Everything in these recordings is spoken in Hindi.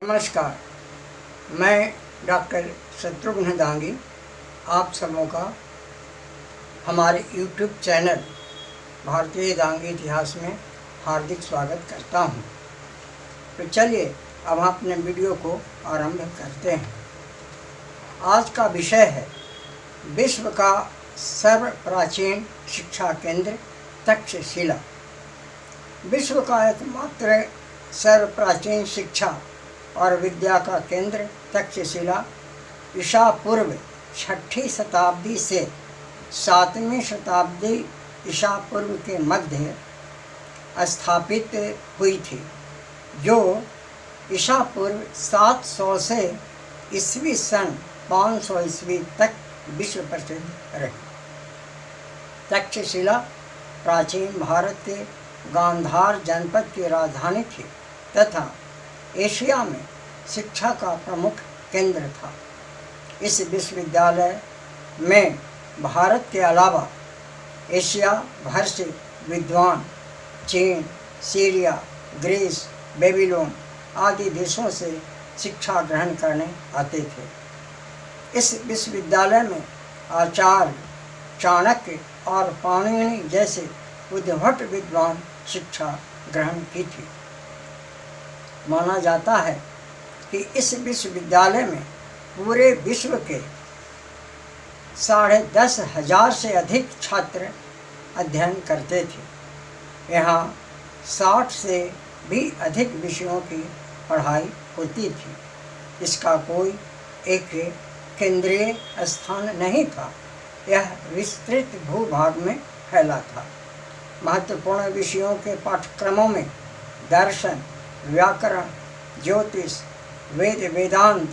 नमस्कार, मैं डॉक्टर शत्रुघ्न दांगी आप सबों का हमारे यूट्यूब चैनल भारतीय दांगी इतिहास में हार्दिक स्वागत करता हूं। तो चलिए अब हम अपने वीडियो को आरंभ करते हैं। आज का विषय है विश्व का सर्व प्राचीन शिक्षा केंद्र तक्षशिला। विश्व का एकमात्र सर्व प्राचीन शिक्षा और विद्या का केंद्र तक्षशिला ईसा पूर्व 6ठी शताब्दी से 7वीं शताब्दी ईसा पूर्व के मध्य स्थापित हुई थी, जो ईसा पूर्व 700 से ईस्वी सन 500 ईस्वी तक विश्व प्रसिद्ध रही। तक्षशिला प्राचीन भारत के गांधार जनपद की राजधानी थी तथा एशिया में शिक्षा का प्रमुख केंद्र था। इस विश्वविद्यालय में भारत के अलावा एशिया भर से विद्वान चीन, सीरिया, ग्रीस, बेबीलोन आदि देशों से शिक्षा ग्रहण करने आते थे। इस विश्वविद्यालय में आचार्य चाणक्य और पाणिनि जैसे उद्भट विद्वान शिक्षा ग्रहण की थी। माना जाता है कि इस विश्वविद्यालय में पूरे विश्व के 10,500 से अधिक छात्र अध्ययन करते थे। यहाँ 60 से भी अधिक विषयों की पढ़ाई होती थी। इसका कोई एक केंद्रीय स्थान नहीं था, यह विस्तृत भूभाग में फैला था। महत्वपूर्ण विषयों के पाठ्यक्रमों में दर्शन, व्याकरण, ज्योतिष, वेद वेदांत,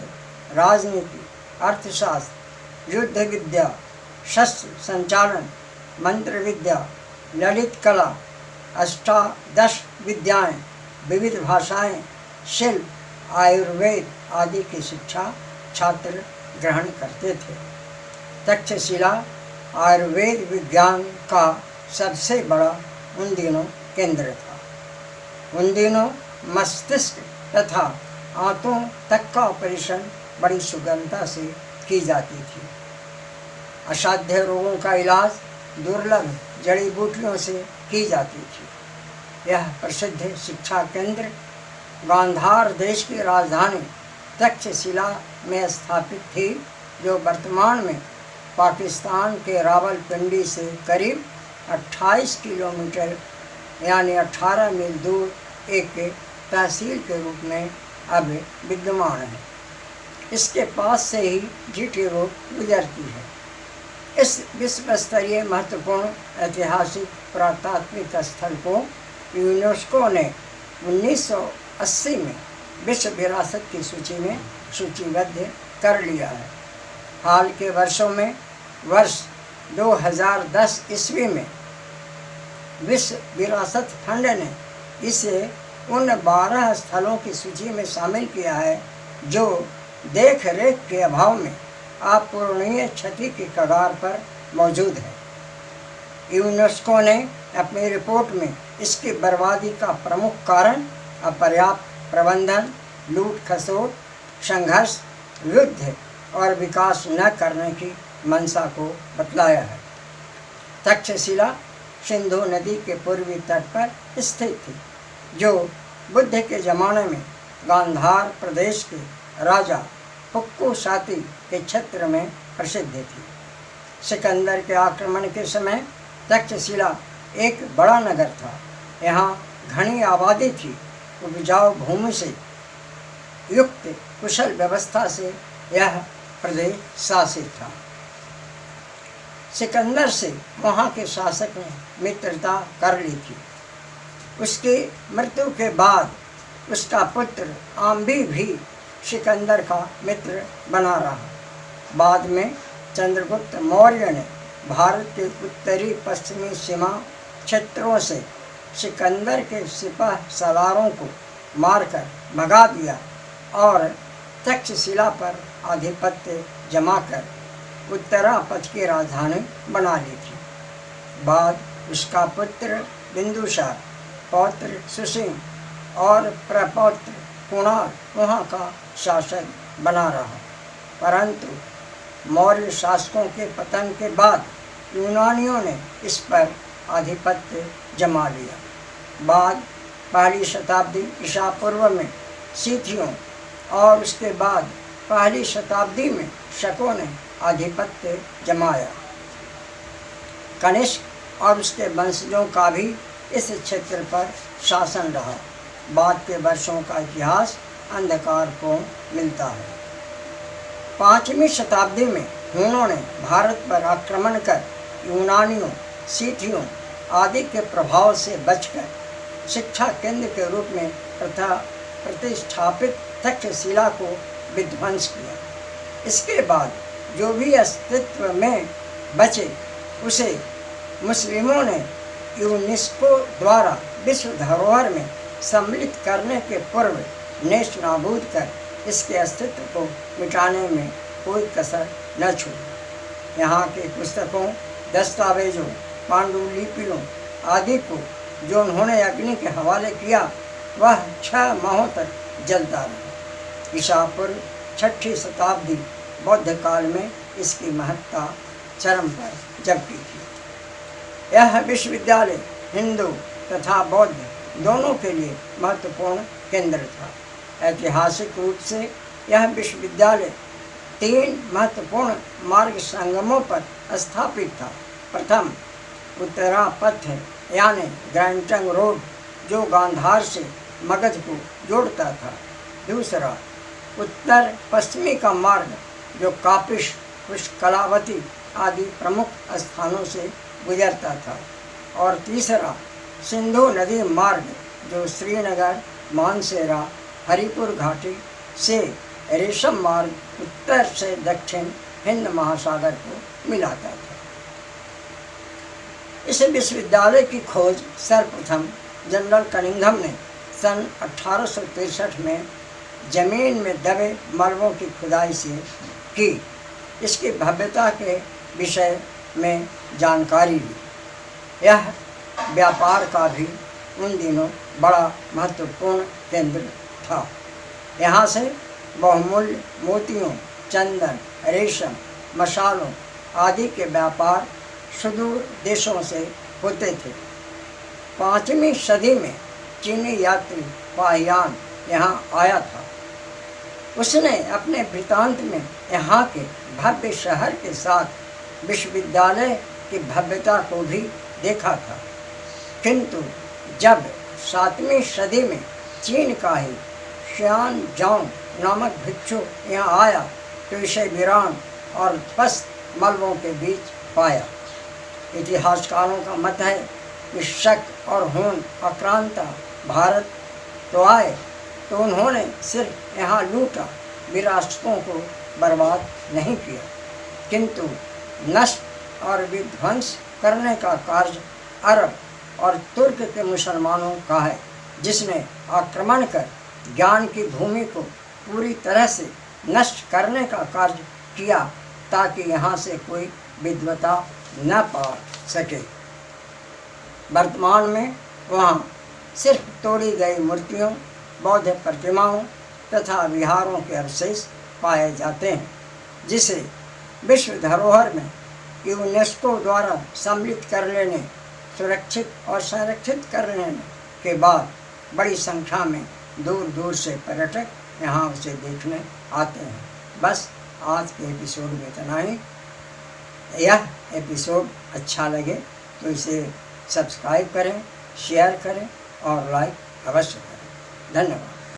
राजनीति, अर्थशास्त्र, युद्ध विद्या, शस्त्र संचालन, मंत्र विद्या, ललित कला, अष्टादश विद्याएं, विविध भाषाएं, शिल्प, आयुर्वेद आदि की शिक्षा छात्र ग्रहण करते थे। तक्षशिला आयुर्वेद विज्ञान का सबसे बड़ा उन दिनों केंद्र था। उन दिनों मस्तिष्क तथा आंतों तक का ऑपरेशन बड़ी सुगमता से की जाती थी। असाध्य रोगों का इलाज दुर्लभ जड़ी बूटियों से की जाती थी। यह प्रसिद्ध शिक्षा केंद्र गांधार देश की राजधानी तक्षशिला में स्थापित थी, जो वर्तमान में पाकिस्तान के रावलपिंडी से करीब 28 किलोमीटर यानी 18 मील दूर एक तहसील के रूप में अब विद्यमान है। इसके पास से ही जीटी रोड गुजरती है। इस विश्व स्तरीय महत्वपूर्ण ऐतिहासिक पुरातात्विक स्थल को यूनेस्को ने 1980 में विश्व विरासत की सूची में सूचीबद्ध कर लिया है। हाल के वर्षों में वर्ष 2010 ईस्वी में विश्व विरासत फंड ने इसे उन 12 स्थलों की सूची में शामिल किया है जो देख रेख के अभाव में अपूरणीय क्षति की कगार पर मौजूद है। यूनेस्को ने अपनी रिपोर्ट में इसकी बर्बादी का प्रमुख कारण अपर्याप्त प्रबंधन, लूट खसोट, संघर्ष, युद्ध और विकास न करने की मंशा को बतलाया है। तक्षशिला सिंधु नदी के पूर्वी तट पर स्थित थी, जो बुद्ध के ज़माने में गांधार प्रदेश के राजा पुक्कुशाती के क्षेत्र में प्रसिद्ध थी। सिकंदर के आक्रमण के समय तक्षशिला एक बड़ा नगर था। यहाँ घनी आबादी थी। उपजाऊ भूमि से युक्त कुशल व्यवस्था से यह प्रदेश शासित था। सिकंदर से वहाँ के शासक ने मित्रता कर ली थी। उसकी मृत्यु के बाद उसका पुत्र आम्बी भी सिकंदर का मित्र बना रहा। बाद में चंद्रगुप्त मौर्य ने भारत के उत्तरी पश्चिमी सीमा क्षेत्रों से सिकंदर के सिपह सलारों को मारकर भगा दिया और तक्षशिला पर आधिपत्य जमाकर उत्तरापथ की राजधानी बना ली थी। बाद उसका पुत्र बिंदुसार, पौत्र सुसिंह और प्रपौत्र कोणार्क वहाँ का शासक बना रहा, परंतु मौर्य शासकों के पतन के बाद यूनानियों ने इस पर आधिपत्य जमा लिया। बाद पहली शताब्दी ईसा पूर्व में सीथियों और उसके बाद पहली शताब्दी में शकों ने आधिपत्य जमाया। कनिष्क और उसके वंशजों का भी इस क्षेत्र पर शासन रहा। बाद के वर्षों का इतिहास अंधकारपूर्ण मिलता है। 5वीं शताब्दी में हुनों ने भारत पर आक्रमण कर यूनानियों, सीथियों आदि के प्रभाव से बचकर शिक्षा केंद्र के रूप में प्रतिष्ठापित तक्षशिला को विध्वंस किया। इसके बाद जो भी अस्तित्व में बचे उसे मुस्लिमों ने यूनेस्को द्वारा विश्व धरोहर में सम्मिलित करने के पूर्व नेस्त नाबूद कर इसके अस्तित्व को मिटाने में कोई कसर न छोड़ी। यहाँ के पुस्तकों, दस्तावेजों, पांडुलिपियों आदि को जो उन्होंने अग्नि के हवाले किया वह 6 माहों तक जलता रहा। ईसा पूर्व 6ठी शताब्दी बौद्ध काल में इसकी महत्ता चरम पर जबकि थी। यह विश्वविद्यालय हिंदू तथा बौद्ध दोनों के लिए महत्वपूर्ण केंद्र था। ऐतिहासिक रूप से यह विश्वविद्यालय 3 महत्वपूर्ण मार्ग संगमों पर स्थापित था। प्रथम उत्तरा पथ यानी ग्रैंड ट्रंक रोड जो गांधार से मगध को जोड़ता था। दूसरा उत्तर पश्चिमी का मार्ग जो कापिश, पुष्कलावती आदि प्रमुख स्थानों से गुजरता था। और तीसरा सिंधु नदी मार्ग जो श्रीनगर, मानसेरा, हरिपुर घाटी से रेशम मार्ग उत्तर से दक्षिण हिंद महासागर को मिलाता था। इस विश्वविद्यालय की खोज सर्वप्रथम जनरल कनिंघम ने सन 1863 में जमीन में दबे मलबों की खुदाई से की। इसकी भव्यता के विषय में जानकारी ली। यह व्यापार का भी उन दिनों बड़ा महत्वपूर्ण केंद्र था। यहाँ से बहुमूल्य मोतियों, चंदन, रेशम, मसालों आदि के व्यापार सुदूर देशों से होते थे। 5वीं सदी में चीनी यात्री पाहियान यहाँ आया था। उसने अपने वृतांत में यहाँ के भव्य शहर के साथ विश्वविद्यालय की भव्यता को भी देखा था, किंतु जब 7वीं सदी में चीन का ही शियान जांग नामक भिक्षु यहाँ आया तो इसे वीरान और पस्त मलबों के बीच पाया। इतिहासकारों का मत है कि शक और हून आक्रांता भारत तो आए तो उन्होंने सिर्फ यहाँ लूटा, विरासतों को बर्बाद नहीं किया, किंतु नष्ट और विध्वंस करने का कार्य अरब और तुर्क के मुसलमानों का है, जिसने आक्रमण कर ज्ञान की भूमि को पूरी तरह से नष्ट करने का कार्य किया ताकि यहाँ से कोई विद्वता न पा सके। वर्तमान में वहाँ सिर्फ तोड़ी गई मूर्तियों, बौद्ध प्रतिमाओं तथा विहारों के अवशेष पाए जाते हैं, जिसे विश्व धरोहर में यूनेस्को द्वारा सम्मिलित कर लेने, सुरक्षित और संरक्षित कर लेने के बाद बड़ी संख्या में दूर दूर से पर्यटक यहाँ उसे देखने आते हैं। बस आज के एपिसोड में इतना ही। यह एपिसोड अच्छा लगे तो इसे सब्सक्राइब करें, शेयर करें और लाइक अवश्य करें। धन्यवाद।